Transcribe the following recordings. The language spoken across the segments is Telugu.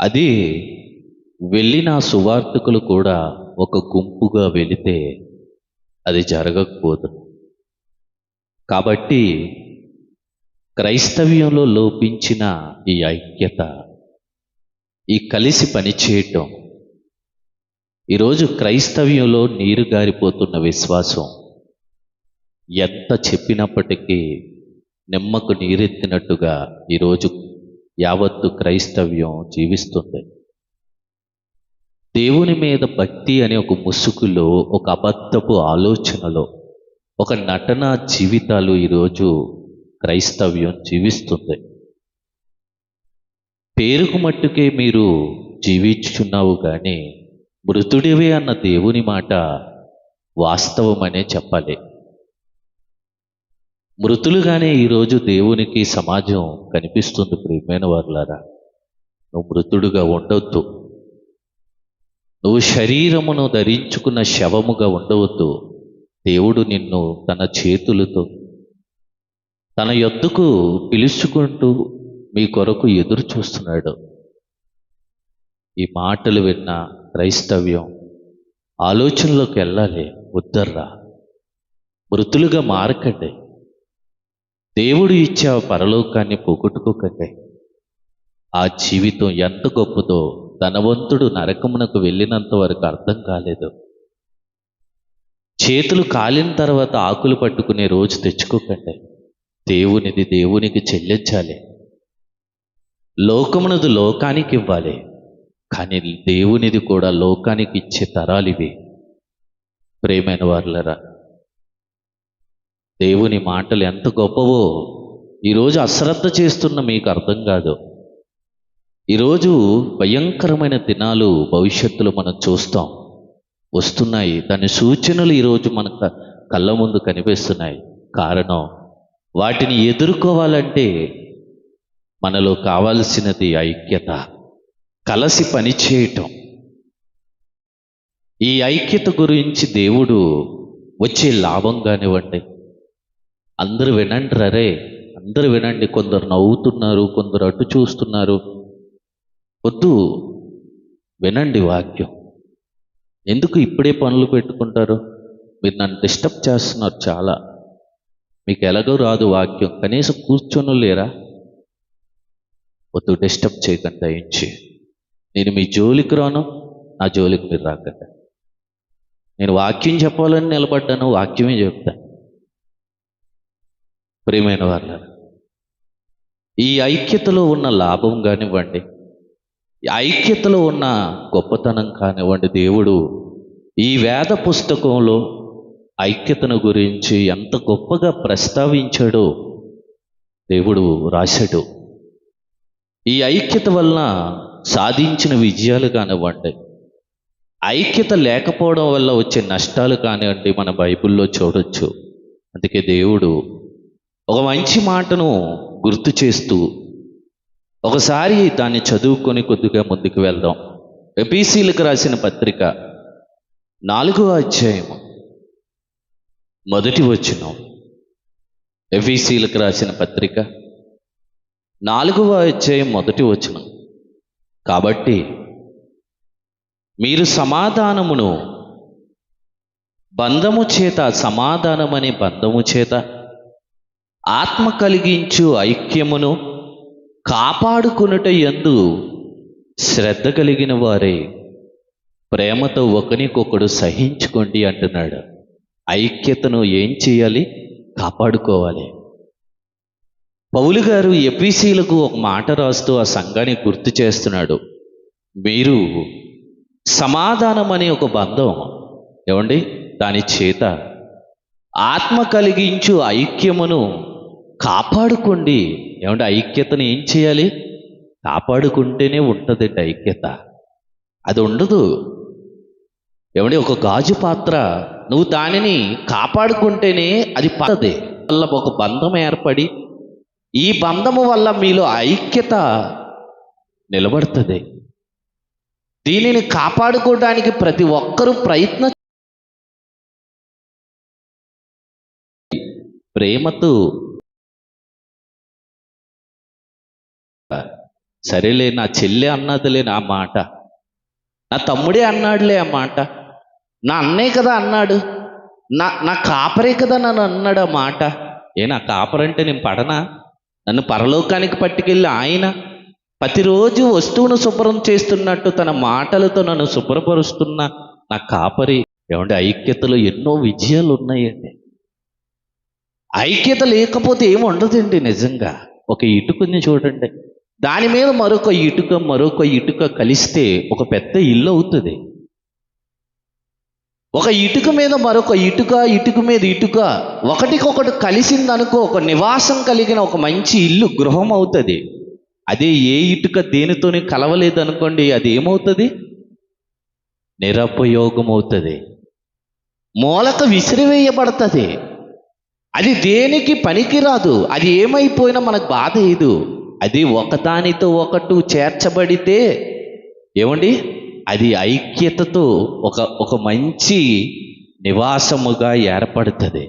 అది వెళ్ళిన సువార్తికులు కూడా ఒక గుంపుగా వెళితే అది జరగకపోదు. కాబట్టి క్రైస్తవ్యంలో లోపించిన ఈ ఐక్యత, ఈ కలిసి పనిచేయటం, ఈరోజు క్రైస్తవ్యంలో నీరు గారిపోతున్న విశ్వాసం ఎంత చెప్పినప్పటికీ నిమ్మకు నీరెత్తినట్టుగా ఈరోజు యావత్తు క్రైస్తవ్యం జీవిస్తుంది. దేవుని మీద భక్తి అనే ఒక ముసుగులో, ఒక అబద్ధపు ఆలోచనలో, ఒక నటన జీవితాలు ఈరోజు క్రైస్తవ్యం జీవిస్తుంది. పేరుకు మట్టుకే మీరు జీవించుచున్నావు కానీ మృతుడివే అన్న దేవుని మాట వాస్తవమనే చెప్పాలి. మృతులుగానే ఈరోజు దేవునికి సమాజం కనిపిస్తుంది. ప్రియమైన వారులారా, నువ్వు మృతుడుగా ఉండవద్దు, నువ్వు శరీరమును ధరించుకున్న శవముగా ఉండవద్దు. దేవుడు నిన్ను తన చేతులతో తన యొద్దకు పిలుచుకుంటూ మీ కొరకు ఎదురు చూస్తున్నాడు. ఈ మాటలు విన్న క్రైస్తవ్యం ఆలోచనలోకి వెళ్ళాలి. ఉద్దర్రా, మృతులుగా మారకండి. దేవుడు ఇచ్చే పరలోకాన్ని పోగొట్టుకోకండి. ఆ జీవితం ఎంత గొప్పదో ధనవంతుడు నరకమునకు వెళ్ళినంత వరకు అర్థం కాలేదు. చేతులు కాలిన తర్వాత ఆకులు పట్టుకునే రోజు తెచ్చుకోకండి. దేవునిది దేవునికి చెల్లించాలి, లోకమునది లోకానికి ఇవ్వాలి. కానీ దేవునిది కూడా లోకానికి ఇచ్చే తరాలివి. ప్రియమైన వారులరా, దేవుని మాటలు ఎంత గొప్పవో ఈరోజు అశ్రద్ధ చేస్తున్న మీకు అర్థం కాదు. ఈరోజు భయంకరమైన దినాలు భవిష్యత్తులో మనం చూస్తాం, వస్తున్నాయి. దాని సూచనలు ఈరోజు మన కళ్ళ ముందు కనిపిస్తున్నాయి. కారణం, వాటిని ఎదుర్కోవాలంటే మనలో కావాల్సినది ఐక్యత, కలిసి పనిచేయటం. ఈ ఐక్యత గురించి దేవుడు వచ్చే లాభం కానివ్వండి. అందరూ వినండి, రరే అందరూ వినండి. కొందరు నవ్వుతున్నారు, కొందరు అటు చూస్తున్నారు. వద్దు, వినండి వాక్యం. ఎందుకు ఇప్పుడే పనులు పెట్టుకుంటారు? మీరు నన్ను డిస్టర్బ్ చేస్తున్నారు చాలా. మీకు ఎలాగో రాదు వాక్యం, కనీసం కూర్చొని లేరా? వద్దు, డిస్టర్బ్ చేయకండి దయించి. నేను మీ జోలికి రాను, నా జోలికి మీరు రాకండి. నేను వాక్యం చెప్పాలని నిలబడ్డాను, వాక్యమే చెప్తాను. ప్రియమైన వాళ్ళ, ఈ ఐక్యతలో ఉన్న లాభం కానివ్వండి, ఈ ఐక్యతలో ఉన్న గొప్పతనం కానివ్వండి, దేవుడు ఈ వేద పుస్తకంలో ఐక్యతను గురించి ఎంత గొప్పగా ప్రస్తావించాడో దేవుడు రాశాడు. ఈ ఐక్యత వలన సాధించిన విజయాలు కానివ్వండి, ఐక్యత లేకపోవడం వల్ల వచ్చే నష్టాలు కానివ్వండి, మన బైబిల్లో చూడొచ్చు. అందుకే దేవుడు ఒక మంచి మాటను గుర్తు చేస్తూ ఒకసారి దాన్ని చదువుకొని కొద్దిగా ముందుకు వెళ్దాం. ఎఫెసీయులకు రాసిన పత్రిక 4వ అధ్యాయము 1వ వచనం. ఎఫెసీయులకు రాసిన పత్రిక 4వ అధ్యాయం 1వ వచనం. కాబట్టి మీరు సమాధానమును బంధము చేత, సమాధానమనే బంధము చేత ఆత్మ కలిగించు ఐక్యమును కాపాడుకొనుట యందు శ్రద్ధ కలిగిన వారే ప్రేమతో ఒకరికొకడు సహించుకోండి అంటున్నాడు. ఐక్యతను ఏం చేయాలి? కాపాడుకోవాలి. పౌలు గారు ఎఫెసీయులకు ఒక మాట రాస్తూ ఆ సంఘానికి గుర్తు చేస్తున్నాడు. మీరు సమాధానం అనే ఒక బంధం, ఏమండి, దాని చేత ఆత్మ కలిగించు ఐక్యమును కాపాడుకోండి. ఏమంటే ఐక్యతను ఏం చేయాలి? కాపాడుకుంటేనే ఉంటుందండి ఐక్యత. అది ఉండదు. ఏమంటే ఒక గాజు పాత్ర, నువ్వు దానిని కాపాడుకుంటేనే అది పడదే. వల్ల ఒక బంధం ఏర్పడి, ఈ బంధము వల్ల మీలో ఐక్యత నిలబడుతుంది. దీనిని కాపాడుకోవడానికి ప్రతి ఒక్కరూ ప్రయత్నం, ప్రేమతో సరేలే, నా చెల్లె అన్నదిలే నా మాట, నా తమ్ముడే అన్నాడులే ఆ మాట, నా అన్నయ్య కదా అన్నాడు, నా కాపరే కదా నన్ను అన్నాడు ఆ మాట. నా కాపరంటే నేను పడనా? నన్ను పరలోకానికి పట్టుకెళ్ళి ఆయన ప్రతిరోజు వస్తువును శుభ్రం చేస్తున్నట్టు తన మాటలతో నన్ను శుభ్రపరుస్తున్న నా కాపరి. ఏమంటే ఐక్యతలో ఎన్నో విజయాలు ఉన్నాయండి. ఐక్యత లేకపోతే ఏమి ఉండదండి. నిజంగా ఒక ఇటుకని చూడండి, దాని మీద మరొక ఇటుక కలిస్తే ఒక పెద్ద ఇల్లు అవుతుంది. ఒక ఇటుక మీద మరొక ఇటుక, ఇటుక మీద ఇటుక ఒకటికొకటి కలిసిందనుకో, ఒక నివాసం కలిగిన ఒక మంచి ఇల్లు, గృహం అవుతుంది. అదే ఏ ఇటుక దేనితోని కలవలేదనుకోండి, అది ఏమవుతుంది? నిరుపయోగం అవుతుంది, మూలక విసిరివేయబడుతుంది. అది దేనికి పనికిరాదు. అది ఏమైపోయినా మనకు బాధ లేదు. అది ఒకదానితో ఒకటి చేర్చబడితే ఏమండి, అది ఐక్యతతో ఒక మంచి నివాసముగా ఏర్పడుతుంది.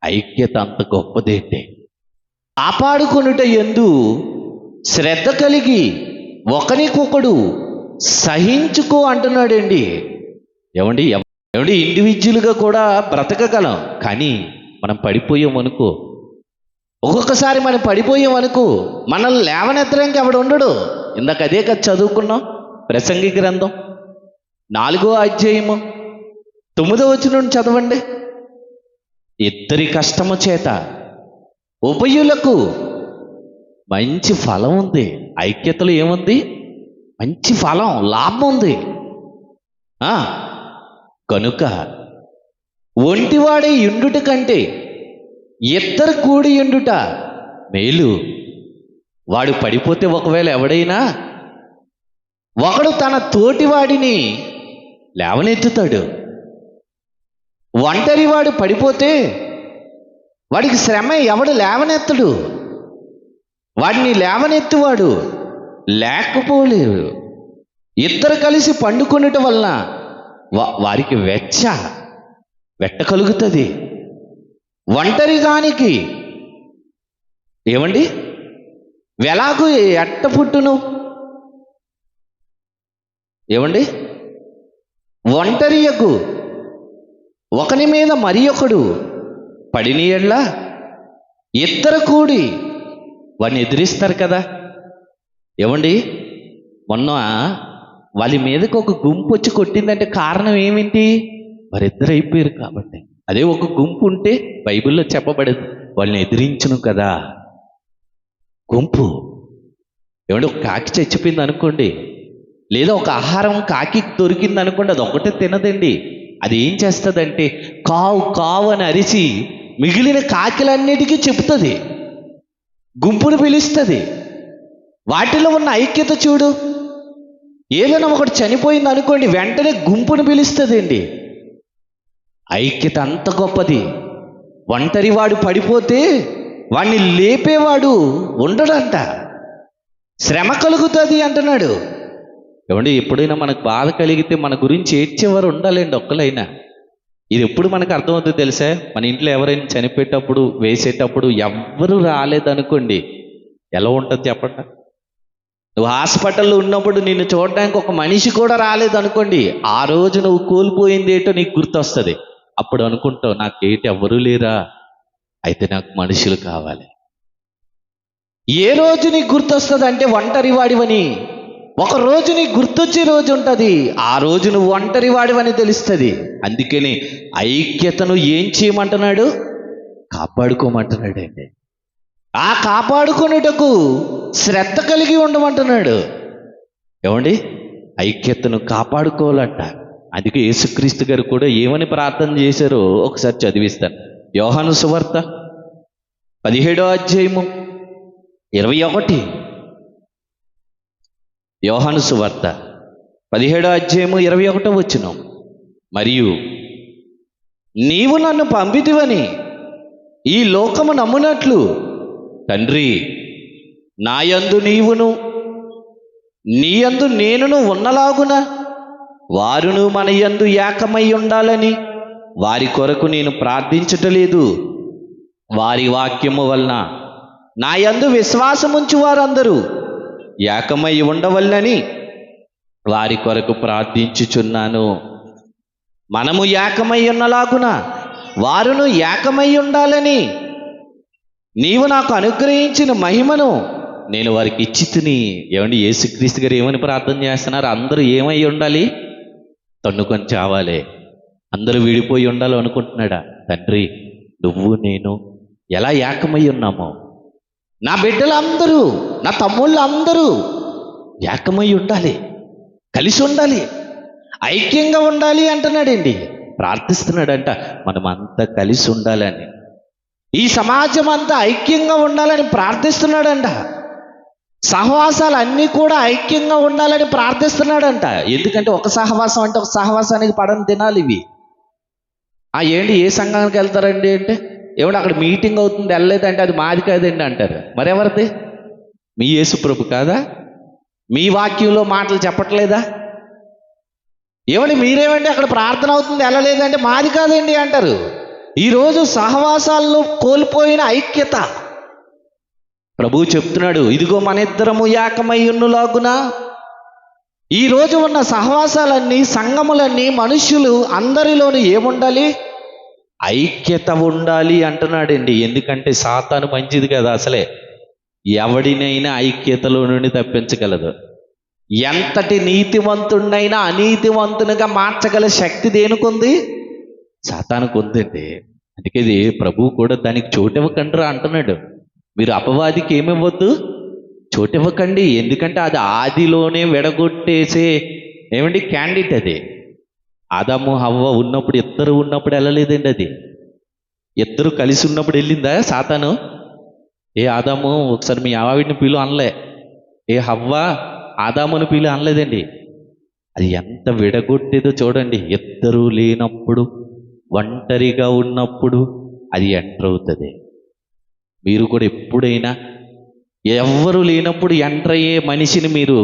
ఐక్యత అంత గొప్పదేంటి. కాపాడుకొనుట యందు శ్రద్ధ కలిగి ఒకరికొకడు సహించుకో అంటున్నాడండి. ఏమండి ఇండివిజువల్గా కూడా బ్రతకగలం, కానీ మనం పడిపోయామనుకో, ఒక్కొక్కసారి మనం పడిపోయామనుకో, మనల్ని లేవనెత్తడానికి ఎవడు ఉండడు. ఇందాక అదే కదా చదువుకున్నాం, ప్రసంగి గ్రంథం 4వ అధ్యాయము 9వ వచనం చదవండి. ఇద్దరి కష్టము చేత ఉభయులకు మంచి ఫలం ఉంది. ఐక్యతలో ఏముంది? మంచి ఫలం, లాభం ఉంది. కనుక ఒంటివాడే ఎండుట కంటే ఇద్దరు కూడి ఎండుట మేలు. వాడు పడిపోతే ఒకవేళ ఎవడైనా ఒకడు తన తోటివాడిని లేవనెత్తుతాడు. ఒంటరివాడు పడిపోతే వాడికి శ్రమ ఎవడు లేవనెత్తడు. వాడిని లేవనెత్తువాడు లేకపోలేరు. ఇద్దరు కలిసి పండుకొనుట వలన వారికి వెట్ట కలుగుతుంది. ఒంటరిగానికి ఏమండి వెలాగు ఎట్ట పుట్టును? ఏమండి ఒంటరియకు ఒకని మీద మరి ఒకడు పడిన యెడల ఇద్దరు కూడి వాడిని ఎదిరిస్తారు కదా. ఏమండి మొన్న వాళ్ళ మీదకి ఒక గుంపు వచ్చి కొట్టిందంటే కారణం ఏమిటి? వారిద్దరు అయిపోయారు కాబట్టి. అదే ఒక గుంపు ఉంటే బైబిల్లో చెప్పబడేది వాళ్ళని ఎదిరించును కదా. గుంపు ఏమంటే ఒక కాకి చచ్చిపోయింది అనుకోండి, లేదా ఒక ఆహారం కాకి దొరికింది అనుకోండి, అది ఒకటే తినదండి. అది ఏం చేస్తుందంటే కావు కావు అని అరిచి మిగిలిన కాకిలన్నిటికీ చెప్తుంది, గుంపును పిలుస్తుంది. వాటిలో ఉన్న ఐక్యత చూడు. ఏదైనా ఒకటి చనిపోయింది అనుకోండి, వెంటనే గుంపును పిలుస్తుందండి. ఐక్యత అంత గొప్పది. ఒంటరివాడు పడిపోతే వాడిని లేపేవాడు ఉండడంట. శ్రమ కలుగుతుంది అంటున్నాడు. ఏమండి ఎప్పుడైనా మనకు బాధ కలిగితే మన గురించి ఏడ్చేవారు ఉండాలండి ఒక్కలైనా. ఇది ఎప్పుడు మనకు అర్థమవుతుంది తెలుసా? మన ఇంట్లో ఎవరైనా చనిపోయేటప్పుడు వేసేటప్పుడు ఎవ్వరు రాలేదనుకోండి, ఎలా ఉంటుంది చెప్పండి? నువ్వు హాస్పిటల్లో ఉన్నప్పుడు నిన్ను చూడడానికి ఒక మనిషి కూడా రాలేదనుకోండి, ఆ రోజు నువ్వు కోల్పోయింది ఏంటో నీకు గుర్తొస్తుంది. అప్పుడు అనుకుంటావు, నాకేంటి ఎవ్వరూ లేరా, అయితే నాకు మనుషులు కావాలి. ఏ రోజు నీకు గుర్తొస్తుంది అంటే ఒంటరి వాడివని. ఒక రోజు నీకు గుర్తొచ్చే రోజు ఉంటుంది, ఆ రోజు నువ్వు ఒంటరి వాడివని తెలుస్తుంది. అందుకని ఐక్యతను ఏం చేయమంటున్నాడు? కాపాడుకోమంటున్నాడు అండి. ఆ కాపాడుకునేటకు శ్రద్ధ కలిగి ఉండమంటున్నాడు. ఏమండి ఐక్యతను కాపాడుకోవాలంట. అందుకే యేసుక్రీస్తు గారు కూడా ఏమని ప్రార్థన చేశారో ఒకసారి చదివిస్తాను. యోహాను సువార్త 17వ అధ్యాయము 21. యోహాను సువార్త 17వ అధ్యాయము 21వ వచనం. మరియు నీవు నన్ను పంపితివని ఈ లోకము నమ్మునట్లు తండ్రి, నాయందు నీవును నీయందు నేనును ఉన్నలాగున వారును మన యందు ఏకమై ఉండాలని వారి కొరకు నేను ప్రార్థించటలేదు. వారి వాక్యము వలన నా యందు విశ్వాసముంచు వారందరూ ఏకమై ఉండవల్లని వారి కొరకు ప్రార్థించుచున్నాను. మనము ఏకమై ఉన్నలాగున వారును ఏకమై ఉండాలని నీవు నాకు అనుగ్రహించిన మహిమను నేను వారికి ఇచ్చి తిని. ఏమండి, యేసుక్రీస్తు గారు ఏమని ప్రార్థన చేస్తున్నారు? అందరూ ఏమై ఉండాలి? తన్నుకొని చావాలి. అందరూ విడిపోయి ఉండాలి అనుకుంటున్నాడా? తండ్రి, నువ్వు నేను ఎలా ఏకమై ఉన్నామో, నా బిడ్డలందరూ, నా తమ్ముళ్ళు అందరూ ఏకమై ఉండాలి, కలిసి ఉండాలి, ఐక్యంగా ఉండాలి అంటున్నాడండి. ప్రార్థిస్తున్నాడంట మనం అంతా కలిసి ఉండాలని, ఈ సమాజం అంతా ఐక్యంగా ఉండాలని ప్రార్థిస్తున్నాడంట. సహవాసాలు అన్నీ కూడా ఐక్యంగా ఉండాలని ప్రార్థిస్తున్నాడంట. ఎందుకంటే ఒక సహవాసం అంటే ఒక సహవాసానికి పడని దినాలు ఇవి. ఏంటి, ఏ సంఘానికి వెళ్తారండి అంటే, ఏమంటే అక్కడ మీటింగ్ అవుతుంది వెళ్ళలేదంటే అది మాది కాదండి అంటారు. మరెవరిది? మీ యేసుప్రభు కాదా? మీ వాక్యంలో మాటలు చెప్పట్లేదా? ఏమండి, మీరేమంటే అక్కడ ప్రార్థన అవుతుంది వెళ్ళలేదంటే మాది కాదండి అంటారు. ఈరోజు సహవాసాల్లో కోల్పోయిన ఐక్యత ప్రభువు చెప్తున్నాడు, ఇదిగో మన ఇద్దరము ఏకమై ఉన్నలాగున. ఈరోజు ఉన్న సహవాసాలన్నీ, సంఘములన్నీ, మనుష్యులు అందరిలోనూ ఏముండాలి? ఐక్యత ఉండాలి అంటున్నాడండి. ఎందుకంటే సాతాను మంచిది కదా, అసలే ఎవడినైనా ఐక్యతలో నుండి తప్పించగలదు. ఎంతటి నీతివంతుడినైనా అనీతివంతునిగా మార్చగల శక్తి దేనికుంది? సాతానుకు ఉందండి. అందుకే ఇది ప్రభువు కూడా దానికి చోటివ్వకండిరా అంటున్నాడు. మీరు అపవాదికి ఏమివ్వద్దు, చోటివ్వకండి. ఎందుకంటే అది ఆదిలోనే విడగొట్టేసే ఏమండి క్యాండిడేట్. అది ఆదాము హవ్వ ఉన్నప్పుడు, ఇద్దరు ఉన్నప్పుడు వెళ్ళలేదండి. అది ఇద్దరు కలిసి ఉన్నప్పుడు వెళ్ళిందా సాతాను? ఏ ఆదాము ఒకసారి మీ ఆవిడిని పిలు అనలే, ఏ హవ్వ ఆదాముని పిలు అనలేదండి. అది ఎంత విడగొట్టేదో చూడండి. ఇద్దరు లేనప్పుడు, ఒంటరిగా ఉన్నప్పుడు అది ఎంటర్ అవుతుంది. మీరు కూడా ఎప్పుడైనా ఎవ్వరు లేనప్పుడు ఎంటర్ అయ్యే మనిషిని మీరు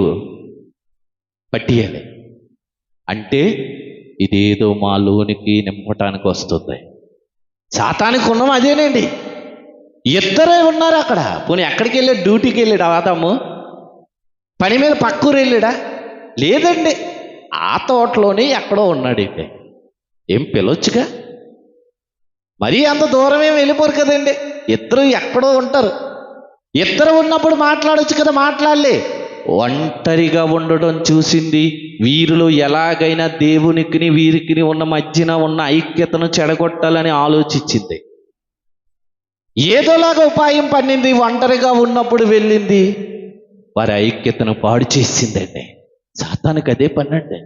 పట్టియాలి. అంటే ఇదేదో మాలోనికి నింపటానికి వస్తుంది. సాతానికి ఉన్నాం అదేనండి. ఇద్దరే ఉన్నారు అక్కడ. పోనీ ఎక్కడికి వెళ్ళాడు? డ్యూటీకి వెళ్ళాడు ఆదాము? పని మీద పక్కూరు వెళ్ళాడా? లేదండి, ఆ తోటలోనే ఎక్కడో ఉన్నాడండి. ఏం పిలవచ్చుగా? మరీ అంత దూరమేం వెళ్ళిపోరు కదండి. ఇద్దరు ఎక్కడో ఉంటారు. ఇద్దరు ఉన్నప్పుడు మాట్లాడొచ్చు కదా, మాట్లాడలే. ఒంటరిగా ఉండడం చూసింది. వీరిలో ఎలాగైనా దేవునికి వీరికి ఉన్న మధ్యన ఉన్న ఐక్యతను చెడగొట్టాలని ఆలోచించింది. ఏదోలాగా ఉపాయం పన్నింది. ఒంటరిగా ఉన్నప్పుడు వెళ్ళింది, వారి ఐక్యతను పాడు చేసిందండి. సాతానికి అదే పన్నండి,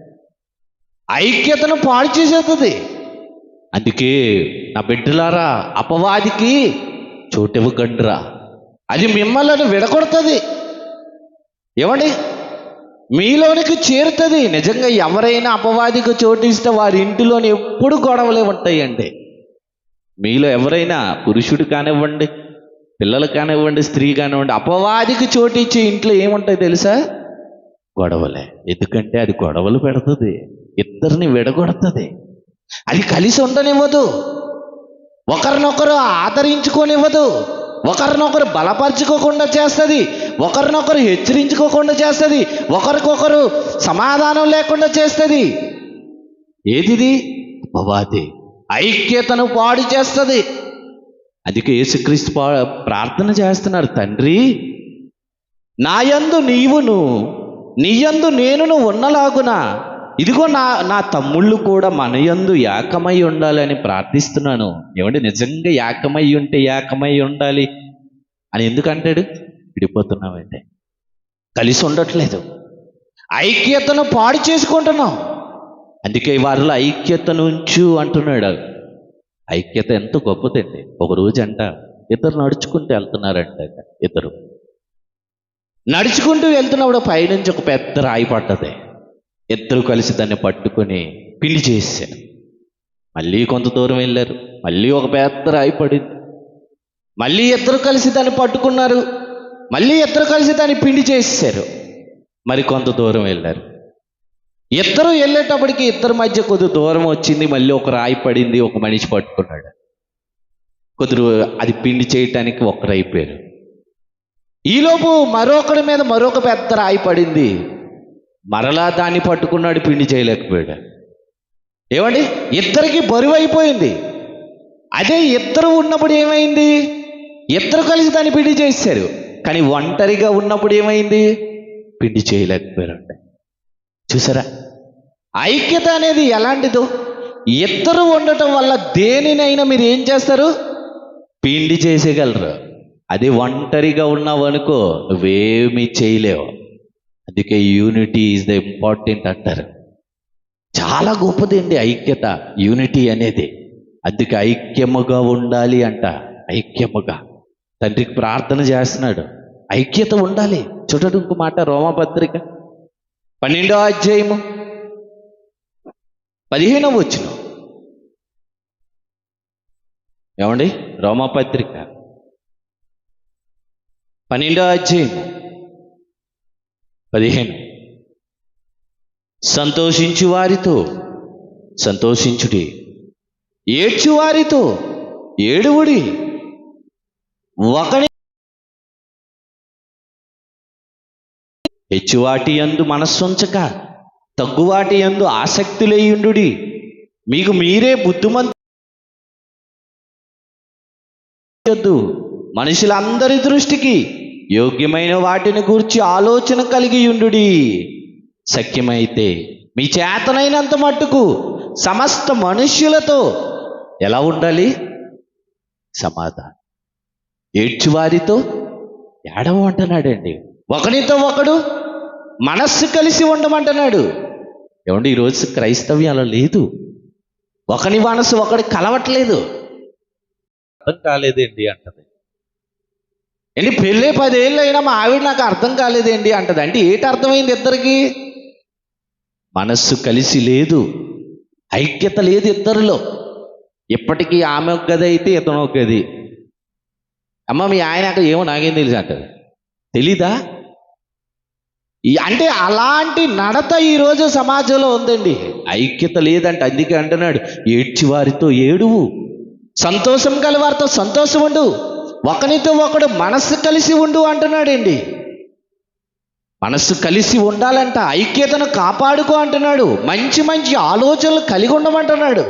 ఐక్యతను పాడు చేసేస్తుంది. అందుకే నా బిడ్డలారా, అపవాదికి చోటివ్వకండిరా. అది మిమ్మల్ని విడగొడుతుంది. ఏమండి, మీలోనికి చేరుతుంది. నిజంగా ఎవరైనా అపవాదికి చోటిస్తే వారి ఇంటిలోని ఎప్పుడు గొడవలే ఉంటాయండి. మీలో ఎవరైనా పురుషుడు కానివ్వండి, పిల్లలు కానివ్వండి, స్త్రీ కానివ్వండి, అపవాదికి చోటు ఇచ్చే ఇంట్లో ఏముంటాయి తెలుసా? గొడవలే. ఎందుకంటే అది గొడవలు పెడుతుంది, ఇద్దరిని విడగొడుతుంది. అది కలిసి ఉండనివ్వదు, ఒకరినొకరు ఆదరించుకోనివ్వదు, ఒకరినొకరు బలపరచుకోకుండా చేస్తుంది, ఒకరినొకరు హెచ్చరించుకోకుండా చేస్తుంది, ఒకరికొకరు సమాధానం లేకుండా చేస్తుంది. ఏదిది? అపవాది ఐక్యతను పాడు చేస్తుంది. అందుకే యేసుక్రీస్తు ప్రార్థన చేస్తున్నారు, తండ్రి నాయందు నీవును నీయందు నేనును ఉన్నలాగున ఇదిగో నా తమ్ముళ్ళు కూడా మన యందు ఏకమై ఉండాలని ప్రార్థిస్తున్నాను. ఏమంటే నిజంగా ఏకమై ఉంటే ఏకమై ఉండాలి అని ఎందుకంటాడు? విడిపోతున్నామంటే, కలిసి ఉండట్లేదు, ఐక్యతను పాడు చేసుకుంటున్నాం. అందుకే వారిలో ఐక్యతను ఉంచు అంటున్నాడు. ఐక్యత ఎంత గొప్పదండి. ఒక రోజు అంట ఇద్దరు నడుచుకుంటూ వెళ్తున్నారంట. ఇద్దరు నడుచుకుంటూ వెళ్తున్నప్పుడు పైనుంచి ఒక పెద్ద రాయి పడ్డది. ఇద్దరు కలిసి దాన్ని పట్టుకొని పిండి చేశారు. మళ్ళీ కొంత దూరం వెళ్ళారు, మళ్ళీ ఒక పెద్ద రాయి పడింది. మళ్ళీ ఇద్దరు కలిసి దాన్ని పట్టుకున్నారు, మళ్ళీ ఇద్దరు కలిసి దాన్ని పిండి చేసేసారు. మరి కొంత దూరం వెళ్ళారు. ఇద్దరు వెళ్ళేటప్పటికి ఇద్దరి మధ్య కొద్ది దూరం వచ్చింది, మళ్ళీ ఒక రాయి పడింది, ఒక మనిషి పట్టుకున్నాడు. అది పిండి చేయటానికి ఒకరైపోయారు. ఈలోపు మరొకడి మీద మరొక పెద్ద రాయి పడింది. మరలా దాన్ని పట్టుకున్నాడు, పిండి చేయలేకపోయాడు. ఏమండి, ఇద్దరికి బరువు అయిపోయింది. అదే ఇద్దరు ఉన్నప్పుడు ఏమైంది? ఇద్దరు కలిసి దాన్ని పిండి చేశారు. కానీ ఒంటరిగా ఉన్నప్పుడు ఏమైంది? పిండి చేయలేకపోయారండి. చూసారా, ఐక్యత అనేది ఎలాంటిదో. ఇద్దరు ఉండటం వల్ల దేనినైనా మీరు ఏం చేస్తారు? పిండి చేసేయగలరు. అది ఒంటరిగా ఉన్నావు అనుకో, నువ్వేమీ చేయలేవు. అందుకే యూనిటీ ఈజ్ ద ఇంపార్టెంట్ అంటారు. చాలా గొప్పదండి ఐక్యత, యూనిటీ అనేది. అందుకే ఐక్యముగా ఉండాలి అంట. ఐక్యముగా తండ్రికి ప్రార్థన చేస్తున్నాడు, ఐక్యత ఉండాలి. చూడండి ఇంకో మాట, రోమపత్రిక 12వ అధ్యాయము 15వ వచనం. ఏమండి, రోమపత్రిక 12వ అధ్యాయము 15. సంతోషించు వారితో సంతోషించుడి, ఏడ్చు వారితో ఏడువుడి. ఒకని హెచ్చువాటి యందు మనస్సుంచక తగ్గువాటి యందు ఆసక్తులేయుండుడి. మీకు మీరే బుద్ధిమంతుడు. మనుషులందరి దృష్టికి యోగ్యమైన వాటిని గూర్చి ఆలోచన కలిగి ఉండుడి. శక్యమైతే మీ చేతనైనంత మట్టుకు సమస్త మనుష్యులతో ఎలా ఉండాలి? సమాధానం. ఏడ్చువారితో ఏడవంటున్నాడండి. ఒకనితో ఒకడు మనస్సు కలిసి ఉండమంటున్నాడు. ఏమండి, ఈరోజు క్రైస్తవ్యం అలా లేదు. ఒకని మనసు ఒకటి కలవట్లేదు. అర్థం కాలేదేంటి అంటది. ఏంటి, పెళ్ళే 10 ఏళ్ళు అయినా మా ఆవిడ నాకు అర్థం కాలేదేంటి అంటది. అంటే ఏంటి అర్థమైంది? ఇద్దరికి మనస్సు కలిసి లేదు, ఐక్యత లేదు ఇద్దరిలో. ఇప్పటికీ ఆమె ఒక గది అయితే ఇతను ఒక గది. అమ్మ మీ ఆయన అక్కడ ఏమో నాకేం తెలుసు అంటది. తెలీదా? అంటే అలాంటి నడత ఈరోజు సమాజంలో ఉందండి. ఐక్యత లేదంట. అందుకే అంటున్నాడు, ఏడ్చి వారితో ఏడువు, సంతోషం గల వారితో సంతోషం ఉండు, ఒకనితో ఒకడు మనస్సు కలిసి ఉండు అంటున్నాడండి. మనస్సు కలిసి ఉండాలంట, ఐక్యతను కాపాడుకో అంటున్నాడు, మంచి మంచి ఆలోచనలు కలిగి ఉండమంటున్నాడు.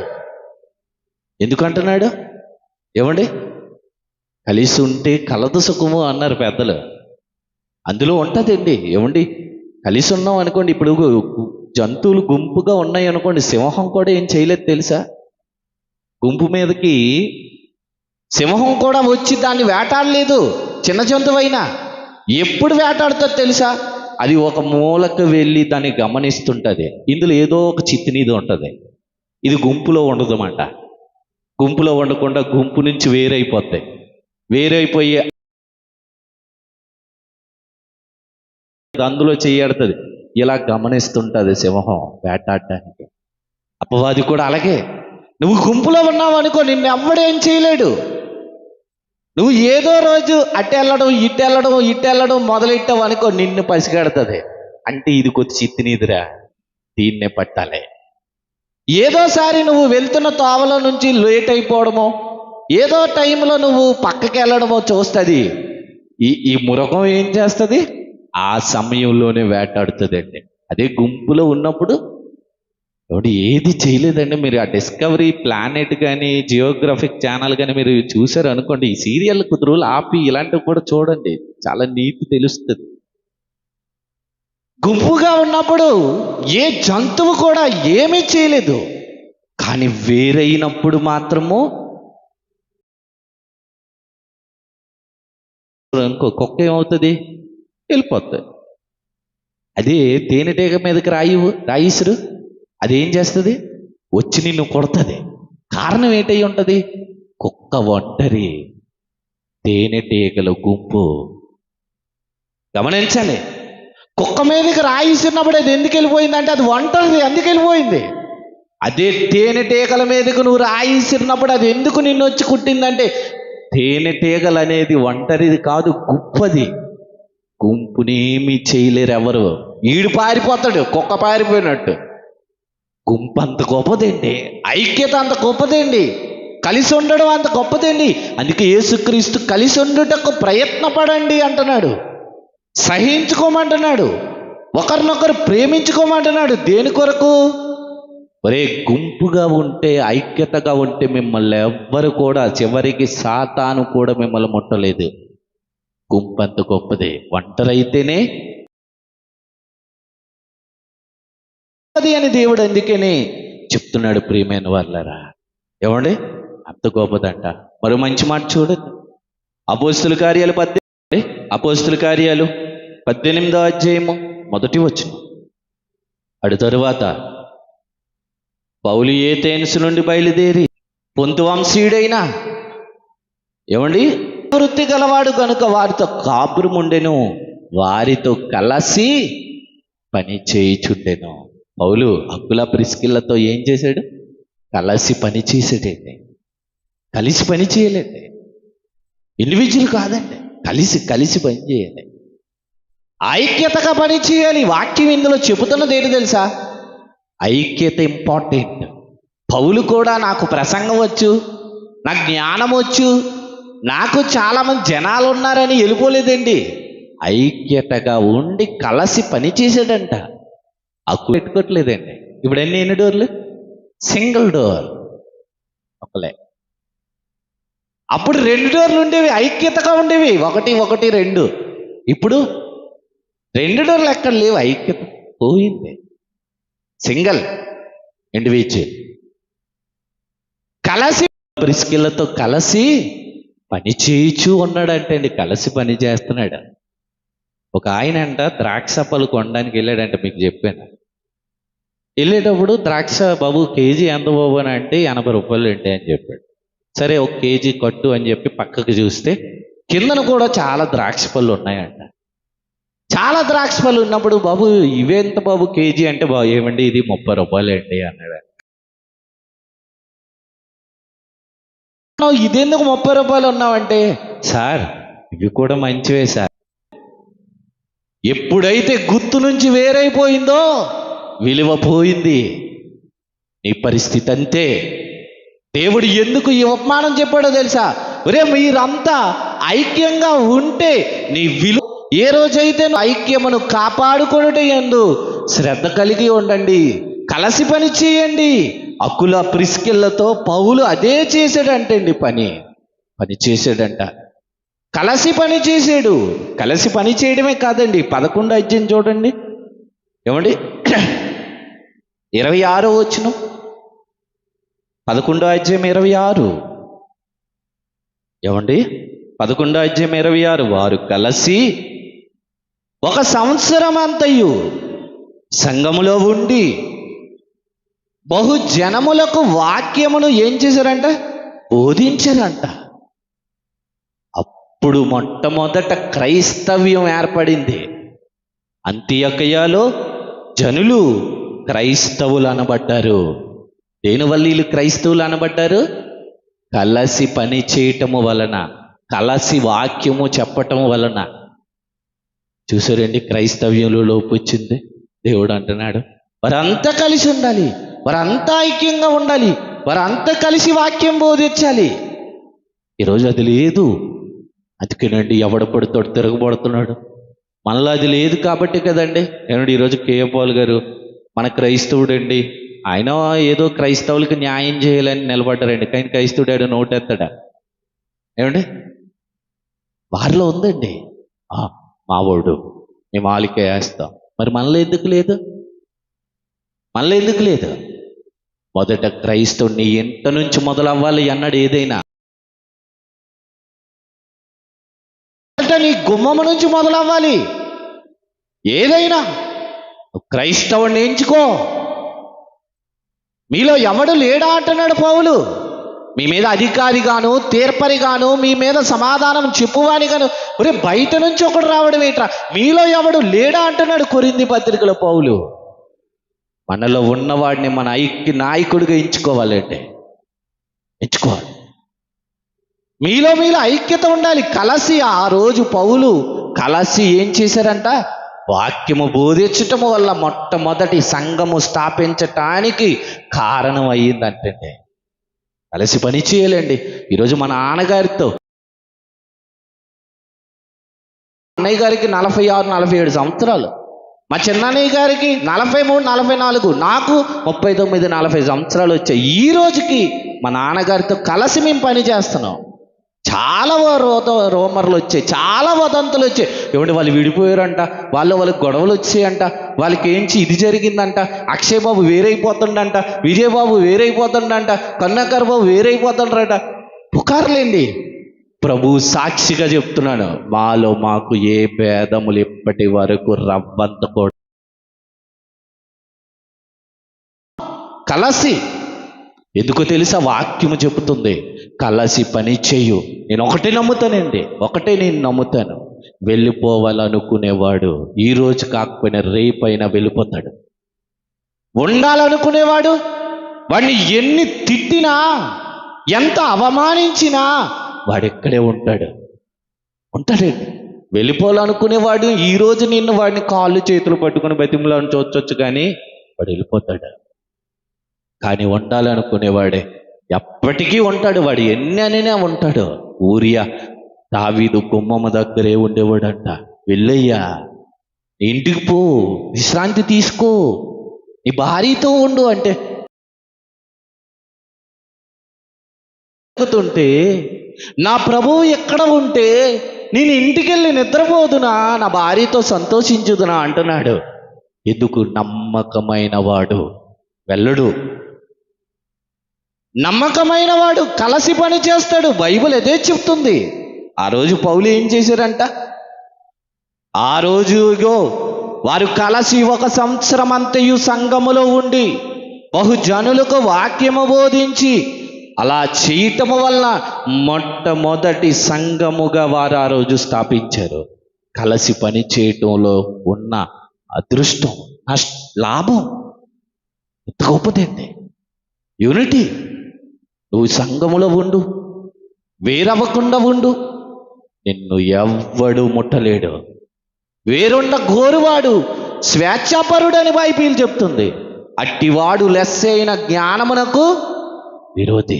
ఎందుకంటున్నాడు? ఏమండి, కలిసి ఉంటే కలదు సుఖము అన్నారు పెద్దలు. అందులో ఉంటుందండి. ఏమండి, కలిసి ఉన్నాం అనుకోండి, ఇప్పుడు జంతువులు గుంపుగా ఉన్నాయి అనుకోండి, సింహం కూడా ఏం చేయలేదు తెలుసా? గుంపు మీదకి సింహం కూడా వచ్చి దాన్ని వేటాడలేదు. చిన్న జంతువైనా ఎప్పుడు వేటాడుతుందో తెలుసా? అది ఒక మూలకు వెళ్ళి దాన్ని గమనిస్తుంటుంది. ఇందులో ఏదో ఒక చిత్తినీది ఉంటుంది. ఇది గుంపులో ఉండదన్నమాట. గుంపులో ఉండకుండా గుంపు నుంచి వేరైపోతాయి. వేరైపోయి అందులో చేయడుతుంది. ఇలా గమనిస్తుంటుంది సింహం వేటాడటానికి. అపవాది కూడా అలాగే. నువ్వు గుంపులో ఉన్నావు అనుకో, నిన్ను ఎవ్వడేం చేయలేడు. నువ్వు ఏదో రోజు అట్టెళ్ళడం ఇట్టెళ్ళడం మొదలెట్టావు అనుకో, నిన్ను పసిగడుతుంది. అంటే ఇది కొద్ది చిత్తినీదిరా, దీన్నే పట్టాలి. ఏదోసారి నువ్వు వెళ్తున్న తోవలో నుంచి లేట్ అయిపోవడమో, ఏదో టైంలో నువ్వు పక్కకి వెళ్ళడమో చూస్తుంది. ఈ మృగం ఏం చేస్తుంది? ఆ సమయంలోనే వేటాడుతుందండి. అదే గుంపులో ఉన్నప్పుడు ఎవడు ఏది చేయలేదండి. మీరు ఆ డిస్కవరీ ప్లానెట్ కానీ జియోగ్రఫిక్ ఛానల్ కానీ మీరు చూసారు అనుకోండి, ఈ సీరియల్ కొద్ది రోజులు ఆపి ఇలాంటివి కూడా చూడండి, చాలా నీతి తెలుస్తుంది. గుంపుగా ఉన్నప్పుడు ఏ జంతువు కూడా ఏమీ చేయలేదు. కానీ వేరైనప్పుడు మాత్రము కుక్క ఏమవుతుంది? వెళ్ళిపోతుంది. అదే తేనెటీగ మీదకి రాయిసురు, అదేం చేస్తుంది? వచ్చి నిన్ను కొడుతుంది. కారణం ఏంటై ఉంటుంది? కుక్క ఒంటరి, తేనెటీగల గుంపు. గమనించాలి. కుక్క మీదకి రాయిస్తున్నప్పుడు అది ఎందుకు వెళ్ళిపోయిందంటే అది ఒంటరిది, అందుకు వెళ్ళిపోయింది. అదే తేనెటీగల మీదకు నువ్వు రాయిస్తున్నప్పుడు అది ఎందుకు నిన్ను వచ్చి కుట్టిందంటే తేనెటీగలు అనేది ఒంటరిది కాదు, గుంపది. గుంపునేమి చేయలేరు ఎవరు. ఈడు పారిపోతాడు, కుక్క పారిపోయినట్టు. గుంపు అంత గొప్పదండి, ఐక్యత అంత గొప్పదండి, కలిసి ఉండడం అంత గొప్పదండి. అందుకే యేసుక్రీస్తు కలిసి ఉండుటకు ప్రయత్నపడండి అంటున్నాడు. సహించుకోమంటున్నాడు, ఒకరినొకరు ప్రేమించుకోమంటున్నాడు. దేని కొరకు? ఒరే, గుంపుగా ఉంటే, ఐక్యతగా ఉంటే మిమ్మల్ని ఎవ్వరు కూడా, చివరికి సాతాను కూడా మిమ్మల్ని ముట్టలేదు. గుంపు అంత గొప్పది. ఒంటరైతేనే అది అని దేవుడు అందుకని చెప్తున్నాడు. ప్రియమైన వాళ్ళరా, ఏమండి, అంత గొప్పదంట. మరో మంచి మాట చూడండి. అపోస్తుల కార్యాలు 18వ అధ్యాయము 1వ వచనం. అటు తరువాత పౌలు ఏథెన్సు నుండి బయలుదేరి పొంతు వంశీయుడైన, ఏమండి, వృత్తి గలవాడు కనుక వారితో కాపురముండెను, వారితో కలిసి పని చేయుచుండెను. పౌలు అకుల ప్రిస్కిల్లతో ఏం చేశాడు? కలిసి పని చేసాడండి. కలిసి పని చేయలేండి, ఇండివిజువల్ కాదండి, కలిసి పని చేయాలి, ఐక్యతగా పని చేయాలి. వాక్యం ఇందులో చెబుతున్నది ఏంటి తెలుసా? ఐక్యత ఇంపార్టెంట్. పౌలు కూడా నాకు ప్రసంగం వచ్చు, నాకు జ్ఞానం వచ్చు, నాకు చాలామంది జనాలు ఉన్నారని వెళ్ళిపోలేదండి. ఐక్యతగా ఉండి కలిసి పని చేశాడంట. అక్కు పెట్టుకోవట్లేదండి. ఇప్పుడు ఎన్ని డోర్లు? సింగిల్ డోర్, ఒకలే. అప్పుడు 2 డోర్లు ఉండేవి, ఐక్యతగా ఉండేవి, 1 1 2. ఇప్పుడు 2 డోర్లు ఎక్కడ లేవు, ఐక్యత పోయింది. Single individual. కలిసి ప్రిస్కిల్లతో కలిసి పని చేయించు ఉన్నాడంటే అండి, కలిసి పని చేస్తున్నాడు. ఒక ఆయన అంట ద్రాక్ష పళ్ళు కొనడానికి వెళ్ళాడంట. మీకు చెప్పాను, వెళ్ళేటప్పుడు ద్రాక్ష, బాబు కేజీ ఎంత బాబు అని అంటే 80 రూపాయలు ఏంటి అని చెప్పాడు. సరే, 1 కేజీ కట్టు అని చెప్పి పక్కకు చూస్తే కిందను కూడా చాలా ద్రాక్ష పళ్ళు ఉన్నాయంట. చాలా ద్రాక్ష పళ్ళు ఉన్నప్పుడు, బాబు ఇవేంత బాబు కేజీ అంటే, బాబు ఏమండి ఇది 30 రూపాయలు అండి అన్నాడు. ఇదెందుకు 30 రూపాయలు ఉన్నావంటే, సార్ ఇవి కూడా మంచివే సార్. ఎప్పుడైతే గుర్తు నుంచి వేరైపోయిందో విలువ పోయింది. నీ పరిస్థితి అంతే. దేవుడు ఎందుకు ఈ ఉపమానం చెప్పాడో తెలుసా? ఒరే, మీరంతా ఐక్యంగా ఉంటే నీ విలువ, ఏ రోజైతే ఐక్యమును కాపాడుకొనుట యందు శ్రద్ధ కలిగి ఉండండి, కలిసి పని చేయండి. అకుల ప్రిస్కిల్లతో పౌలు అదే చేశాడంటండి. పని చేశాడంట, కలిసి పని చేశాడు. కలిసి పని చేయడమే కాదండి, 11వ అధ్యాయం చూడండి, ఏమండి, 26వ వచనం. 11వ అధ్యాయం 26, ఏమండి, 11వ అధ్యాయం 26. వారు కలిసి 1 సంవత్సరం అంతయు సంఘములో ఉండి బహుజనములకు వాక్యమును ఏం చేశారంట? బోధించారంట. అప్పుడు మొట్టమొదట క్రైస్తవ్యం ఏర్పడింది. అంతియొకయలో జనులు క్రైస్తవులు అనబడ్డారు. దేనివల్ల వీళ్ళు క్రైస్తవులు అనబడ్డారు? కలిసి పని చేయటము వలన, కలిసి వాక్యము చెప్పటము వలన. చూసారండి, క్రైస్తవ్యంలో లోపు వచ్చింది. దేవుడు అంటున్నాడు, వారంతా కలిసి ఉండాలి, వారంతా ఐక్యంగా ఉండాలి, వారంతా కలిసి వాక్యం బోధించాలి. ఈరోజు అది లేదు. అందుకేనండి ఎవడ పడుతాడు తిరగబడుతున్నాడు. మనలో అది లేదు కాబట్టి కదండి. ఏమండి, ఈరోజు కేఏ పాల్ గారు మన క్రైస్తవుడండి, ఆయన ఏదో క్రైస్తవులకి న్యాయం చేయాలని నిలబడ్డారండి. కానీ క్రైస్తవుడు నోటెత్తాడా? ఏమండి, వారిలో ఉందండి, మావోడు మేము ఆలికే వేస్తాం. మరి మనలో ఎందుకు లేదు? మొదట క్రైస్తవుని ఎంత నుంచి మొదలవ్వాలి అన్నాడు. ఏదైనా నీ గుమ్మము నుంచి మొదలవ్వాలి. ఏదైనా క్రైస్తవుని ఎంచుకో. మీలో ఎవడు లేడా అంటున్నాడు పౌలు. మీ మీద అధికారిగాను, తీర్పరిగాను, మీ మీద సమాధానం చెప్పువానిగాను, ఒరే బయట నుంచి ఒకడు రావడం ఏంట్రా, మీలో ఎవడు లేడా అంటున్నాడు కొరింథీ పత్రికలో పౌలు. మనలో ఉన్నవాడిని మన నాయకుడిగా ఎంచుకోవాలంటే ఎంచుకోవాలి. మీలో ఐక్యత ఉండాలి. కలిసి ఆ రోజు పౌలు కలిసి ఏం చేశారంట? వాక్యము బోధించటము వల్ల మొట్టమొదటి సంఘము స్థాపించటానికి కారణం అయ్యిందంటే కలిసి పని చేయాలండి. ఈరోజు మన నాన్నగారితో అన్నయ్య గారికి 46, 47 సంవత్సరాలు, మా చిన్నయ్య గారికి 43, 44, నాకు 39, 40 సంవత్సరాలు వచ్చాయి. ఈ రోజుకి మా నాన్నగారితో కలిసి మేము పని చేస్తున్నాం. చాలా రోమర్లు వచ్చాయి, చాలా వదంతులు వచ్చాయి. ఏమంటే వాళ్ళు విడిపోయారంట, వాళ్ళకి గొడవలు వచ్చాయంట, వాళ్ళకి ఏంచి ఇది జరిగిందంట, అక్షయ్ బాబు వేరైపోతుండంట, విజయబాబు వేరైపోతుండంట, కన్నాకర్ బాబు వేరైపోతుండ్రట. పుకార్లేండి. ప్రభు సాక్షిగా చెప్తున్నాను, మాకు ఏ భేదములు ఇప్పటి వరకు రవ్వంత కూడా. కలసి ఎందుకో తెలుసా, వాక్యము చెబుతుంది కలసి పని చేయు. నేను ఒకటే నమ్ముతాను, వెళ్ళిపోవాలనుకునేవాడు ఈ రోజు కాకపోయినా రేపైనా వెళ్ళిపోతాడు. ఉండాలనుకునేవాడు వాడిని ఎన్ని తిట్టినా, ఎంత అవమానించినా వాడెక్కడే ఉంటాడండి. వెళ్ళిపోవాలనుకునేవాడు ఈ రోజు నిన్ను వాడిని కాళ్ళు చేతులు పట్టుకుని బతిమలను చూచొచ్చు, కానీ వాడు వెళ్ళిపోతాడు. కానీ ఉండాలనుకునేవాడే ఎప్పటికీ ఉంటాడు. వాడు ఎన్ని అనినా ఉంటాడు. ఊరియా దావీదు గుమ్మమ్మ దగ్గరే ఉండేవాడంట. వెళ్ళయ్యా, ఇంటికి పో, విశ్రాంతి తీసుకో, నీ భార్యతో ఉండు అంటే నా ప్రభువు ఎక్కడ ఉంటే నేను ఇంటికి వెళ్ళి నిద్రపోదునా, నా భార్యతో సంతోషించుదునా అంటున్నాడు. ఎందుకు? నమ్మకమైన వాడు వెళ్ళడు. నమ్మకమైన వాడు కలిసి పని చేస్తాడు. బైబిల్ అదే చెప్తుంది. ఆ రోజు పౌలు ఏం చేశారంట? ఆ రోజు వారు కలిసి 1 సంవత్సరం అంతయు సంఘములో ఉండి బహుజనులకు వాక్యము బోధించి అలా చేయటము వలన మొట్టమొదటి సంఘముగా వారు ఆ రోజు స్థాపించారు. కలిసి పని చేయటంలో ఉన్న అదృష్టం, లాభం ఎంత గొప్పదండి. యూనిటీ. నువ్వు సంఘములో ఉండు, వేరవ్వకుండా ఉండు, నిన్ను ఎవ్వడు ముట్టలేడు. వేరుండ గోరువాడు స్వేచ్ఛాపరుడని బైబిల్ చెప్తుంది. అట్టివాడు లెస్సైన జ్ఞానమునకు విరోధి.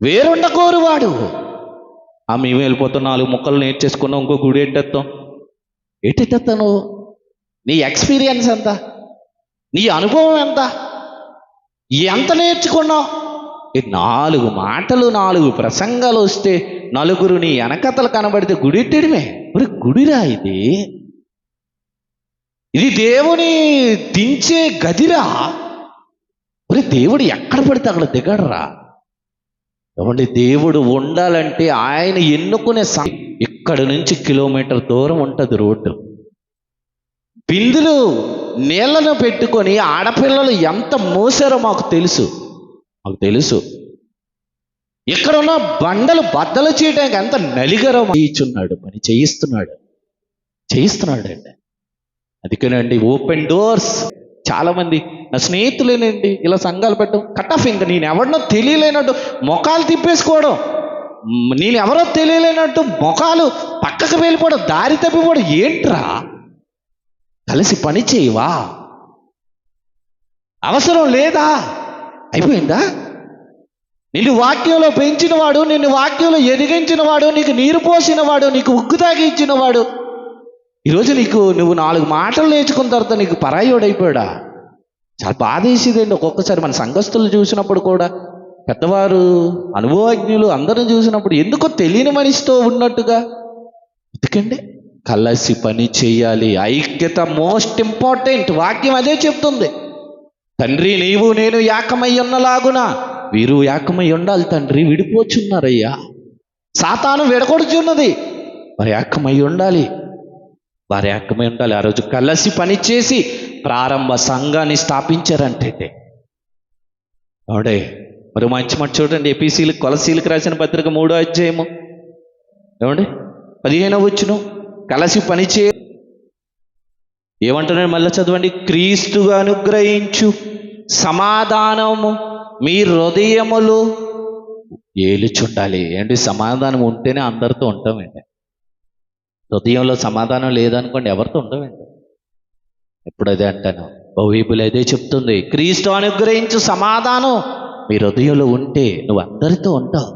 వేరుండ కోరువాడు. మేము వెళ్ళిపోతాం, 4 ముక్కలు నేర్చేసుకున్నాం, ఇంకో గుడి ఏంటెత్తాను? నీ ఎక్స్పీరియన్స్ ఎంత? నీ అనుభవం ఎంత నేర్చుకున్నావు? 4 మాటలు, 4 ప్రసంగాలు వస్తే నలుగురు నీ వెనకతలు కనబడితే గుడెట్టడమే. మరి గుడిరా ఇది దేవుని దించే గదిరా. మరి దేవుడు ఎక్కడ పడితే అక్కడ దిగడరా. ఏమంటే దేవుడు ఉండాలంటే ఆయన ఎన్నుకునే ఇక్కడి నుంచి కిలోమీటర్ దూరం ఉంటుంది రోడ్డు. బిందులు నీళ్లను పెట్టుకొని ఆడపిల్లలు ఎంత మోసారో మాకు తెలుసు. ఇక్కడ ఉన్న బండలు బద్దలు చేయడానికి ఎంత నలిగరో ఇచ్చున్నాడు. పని చేయిస్తున్నాడు. అందుకేనండి ఓపెన్ డోర్స్. చాలా మంది నా స్నేహితులేనండి ఇలా సంఘాలు పెట్టడం కట్ ఆఫ్. ఇంకా నేను ఎవరినో తెలియలేనట్టు మొఖాలు తిప్పేసుకోవడం, నేను ఎవరో తెలియలేనట్టు మొఖాలు పక్కకు వెళ్ళిపోవడం, దారి తప్పిపోవడం. ఏంట్రా? కలిసి పని చేయవా? అవసరం లేదా? అయిపోయిందా? నిన్ను వాక్యంలో పెంచినవాడు, నిన్ను వాక్యంలో ఎదిగించినవాడు, నీకు నీరు పోసినవాడు, నీకు ఉగ్గు తాగించినవాడు ఈరోజు నువ్వు 4 మాటలు నేర్చుకున్న తర్వాత నీకు పరాయోడైపోయాడా? చాలా బాధేసేదండి ఒక్కొక్కసారి. మన సంఘస్థులు చూసినప్పుడు కూడా, పెద్దవారు అనుభవజ్ఞులు అందరిని చూసినప్పుడు ఎందుకో తెలియని మనిషితో ఉన్నట్టుగా. ఎందుకండి కలిసి పని చేయాలి. ఐక్యత మోస్ట్ ఇంపార్టెంట్. వాక్యం అదే చెప్తుంది. తండ్రి నీవు నేను ఏకమై ఉన్నలాగున వీరు ఏకమై ఉండాలి. తండ్రి విడిపోచున్నారయ్యా, సాతాను విడగొడుచున్నది. మరి ఏకమై ఉండాలి. ఆ రోజు కలిసి పని చేసి ప్రారంభ సంఘాన్ని స్థాపించారంటే అవుడే. మరి మంచి మాట చూడండి. కొలసీలకు రాసిన పత్రిక 3వ అధ్యాయము ఏమండి 15వ వచనం. కలిసి పని చే ఏమంటున్నాడు? మళ్ళీ చదవండి. క్రీస్తుగా అనుగ్రహించు సమాధానము మీ హృదయములు ఏలుచుండాలి. ఏంటి? సమాధానం ఉంటేనే అందరితో ఉంటామండి. హృదయంలో సమాధానం లేదనుకోండి, ఎవరితో ఉండవండి. ఎప్పుడు అదే అంటాను. బైబిల్ అదే చెప్తుంది. క్రీస్తు అనుగ్రహించు సమాధానం మీ హృదయంలో ఉంటే నువ్వు అందరితో ఉంటావు.